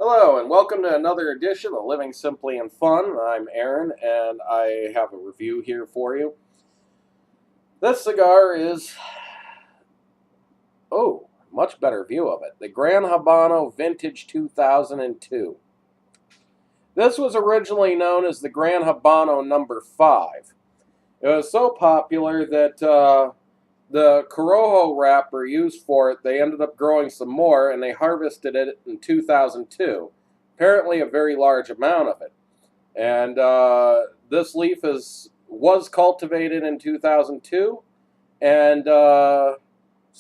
Hello and welcome to another edition of Living Simply and Fun. I'm Aaron and I have a review here for you. This cigar is, much better view of it. The Gran Habano Vintage 2002. This was originally known as the Gran Habano number 5. It was so popular that the Corojo wrapper used for it, they ended up growing some more and they harvested it in 2002. Apparently a very large amount of it. And this leaf was cultivated in 2002, and so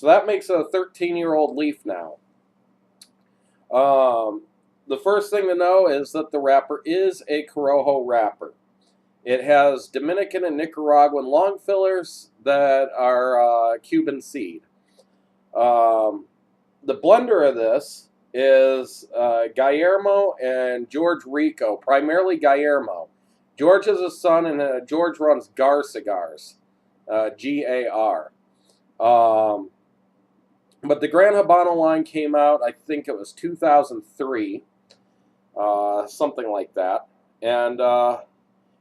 that makes it a 13-year-old leaf now. The first thing to know is that the wrapper is a Corojo wrapper. It has Dominican and Nicaraguan long fillers that are Cuban seed. The blender of this is Guillermo and George Rico, primarily Guillermo. George is his son, and George runs Gar Cigars, G-A-R. But the Gran Habano line came out, I think it was 2003, something like that. And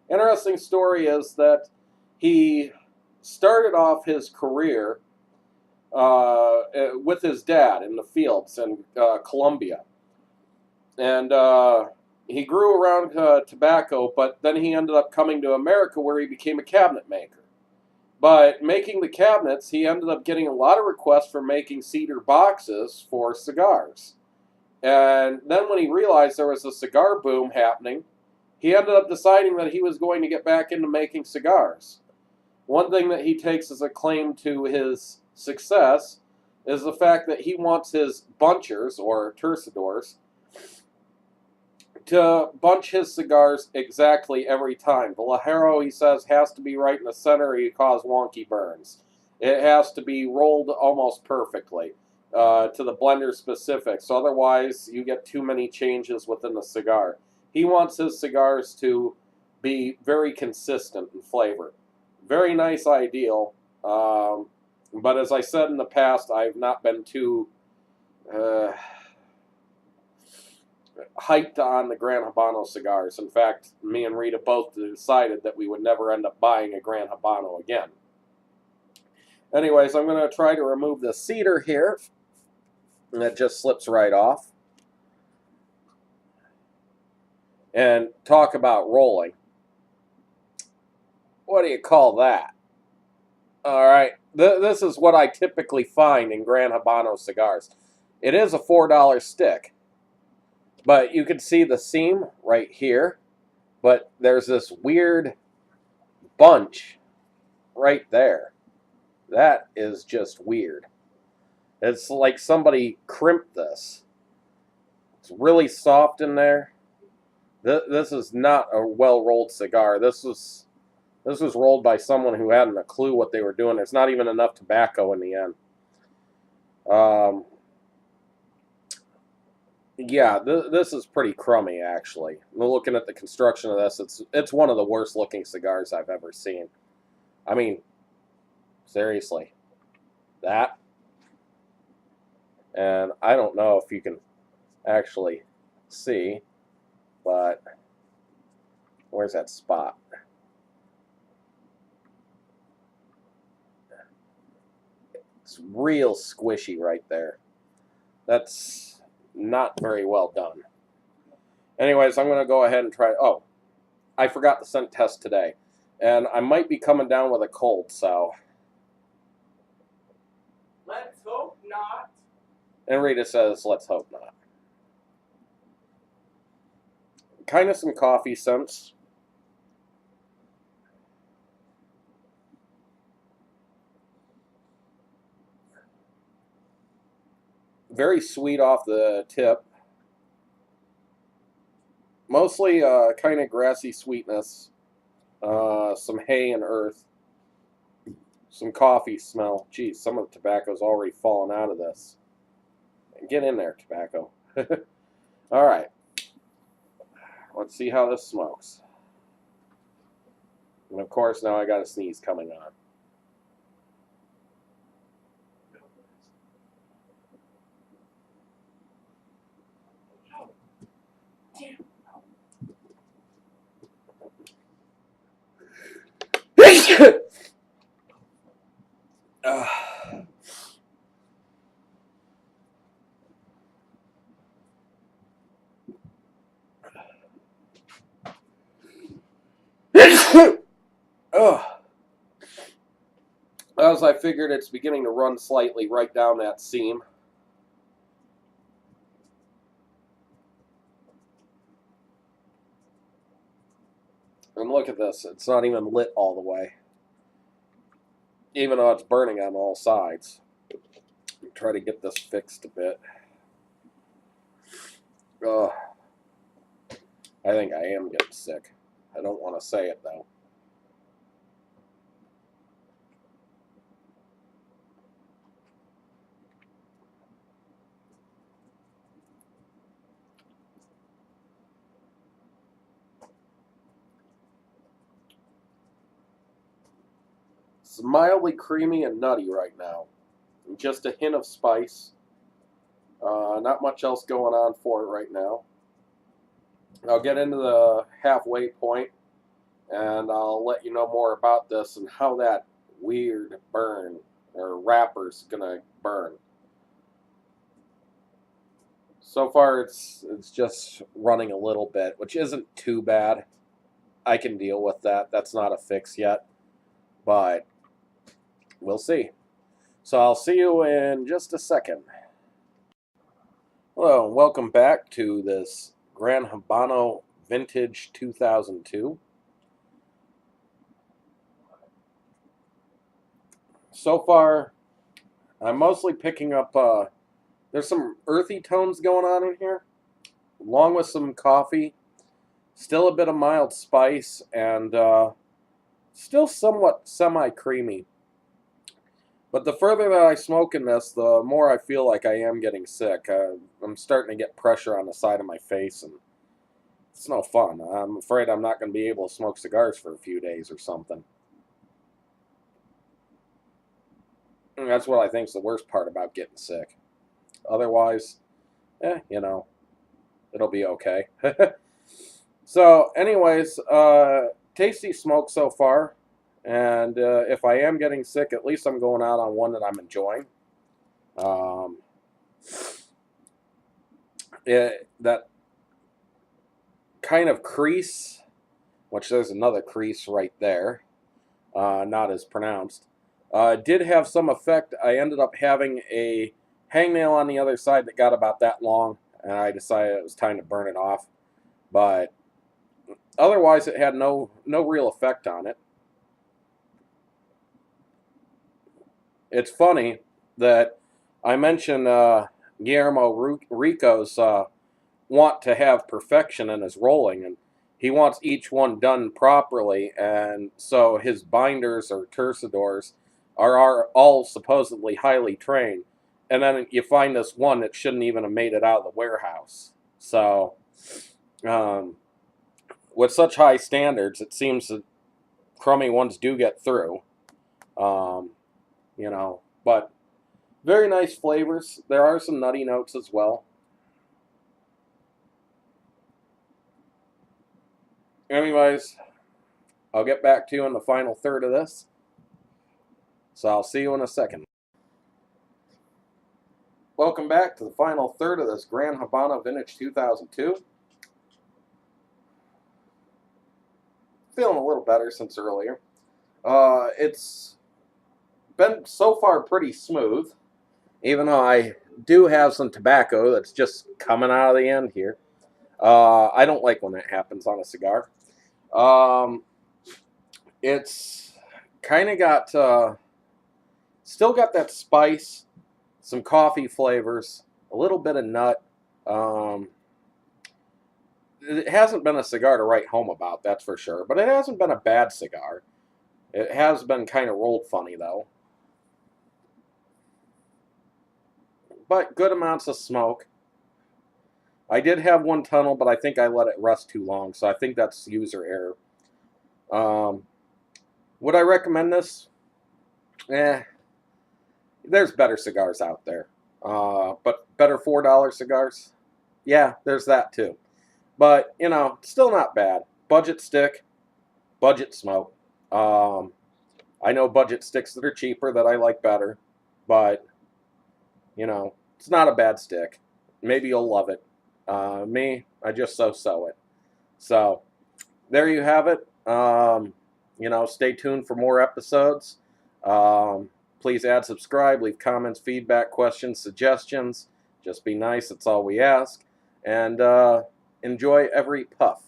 interesting story is that he started off his career with his dad in the fields in Colombia. And he grew around tobacco, but then he ended up coming to America where he became a cabinet maker. But making the cabinets, he ended up getting a lot of requests for making cedar boxes for cigars. And then when he realized there was a cigar boom happening, he ended up deciding that he was going to get back into making cigars. One thing that he takes as a claim to his success is the fact that he wants his bunchers, or tercidors, to bunch his cigars exactly every time. The Lajero, he says, has to be right in the center or you cause wonky burns. It has to be rolled almost perfectly to the blender specifics. Otherwise, you get too many changes within the cigar. He wants his cigars to be very consistent in flavor. Very nice ideal, but as I said in the past, I've not been too hyped on the Gran Habano cigars. In fact, me and Rita both decided that we would never end up buying a Gran Habano again. Anyways, I'm going to try to remove the cedar here, and it just slips right off. And talk about rolling. What do you call that? Alright, this is what I typically find in Gran Habano cigars. It is a $4 stick, but you can see the seam right here, but there's this weird bunch right there. That is just weird. It's like somebody crimped this. It's really soft in there. This is not a well-rolled cigar. This was rolled by someone who hadn't a clue what they were doing. There's not even enough tobacco in the end. Yeah, this is pretty crummy, actually. Looking at the construction of this, it's one of the worst looking cigars I've ever seen. I mean, seriously. That. And I don't know if you can actually see, but where's that spot? It's real squishy right there. That's not very well done. Anyways, I'm going to go ahead and try. Oh, I forgot the scent test today. And I might be coming down with a cold, so. Let's hope not. And Rita says, let's hope not. Kind of some coffee scents. Very sweet off the tip. Mostly kind of grassy sweetness. Some hay and earth. Some coffee smell. Geez, some of the tobacco's already fallen out of this. Get in there, tobacco. Alright. Let's see how this smokes. And of course, now I got a sneeze coming on. As I figured, it's beginning to run slightly right down that seam. And look at this, it's not even lit all the way. Even though it's burning on all sides. Try to get this fixed a bit. Ugh. I think I am getting sick. I don't want to say it though. It's mildly creamy and nutty right now. Just a hint of spice. Not much else going on for it right now. I'll get into the halfway point and I'll let you know more about this and how that weird burn or wrapper's gonna burn. So far it's just running a little bit, which isn't too bad. I can deal with that. That's not a fix yet, but we'll see. So I'll see you in just a second. Hello and welcome back to this Gran Habano Vintage 2002. So far, I'm mostly picking up, there's some earthy tones going on in here, along with some coffee, still a bit of mild spice, and still somewhat semi-creamy. But the further that I smoke in this, the more I feel like I am getting sick. I'm starting to get pressure on the side of my face, and it's no fun. I'm afraid I'm not going to be able to smoke cigars for a few days or something. And that's what I think is the worst part about getting sick. Otherwise, you know, it'll be okay. So, anyways, tasty smoke so far. And if I am getting sick, at least I'm going out on one that I'm enjoying. That kind of crease, which there's another crease right there, not as pronounced, did have some effect. I ended up having a hangnail on the other side that got about that long, and I decided it was time to burn it off. But otherwise, it had no real effect on it. It's funny that I mentioned Guillermo Rico's want to have perfection in his rolling, and he wants each one done properly, and so his binders or tercidors are all supposedly highly trained, and then you find this one that shouldn't even have made it out of the warehouse. So, with such high standards, it seems that crummy ones do get through. You know, but very nice flavors. There are some nutty notes as well. Anyways, I'll get back to you in the final third of this. So I'll see you in a second. Welcome back to the final third of this Gran Habano Vintage 2002. Feeling a little better since earlier. It's been so far pretty smooth, even though I do have some tobacco that's just coming out of the end here. I don't like when that happens on a cigar. It's kind of got, still got that spice, some coffee flavors, a little bit of nut. It hasn't been a cigar to write home about, that's for sure, but it hasn't been a bad cigar. It has been kind of rolled funny, though. But good amounts of smoke. I did have one tunnel, but I think I let it rest too long, so I think that's user error. Would I recommend this? There's better cigars out there. But better $4 cigars? Yeah, there's that too. But, you know, still not bad. Budget stick, budget smoke. I know budget sticks that are cheaper that I like better, but, you know, it's not a bad stick. Maybe you'll love it. Me, I just so it. So, there you have it. You know, stay tuned for more episodes. Please add, subscribe, leave comments, feedback, questions, suggestions. Just be nice. That's all we ask. And enjoy every puff.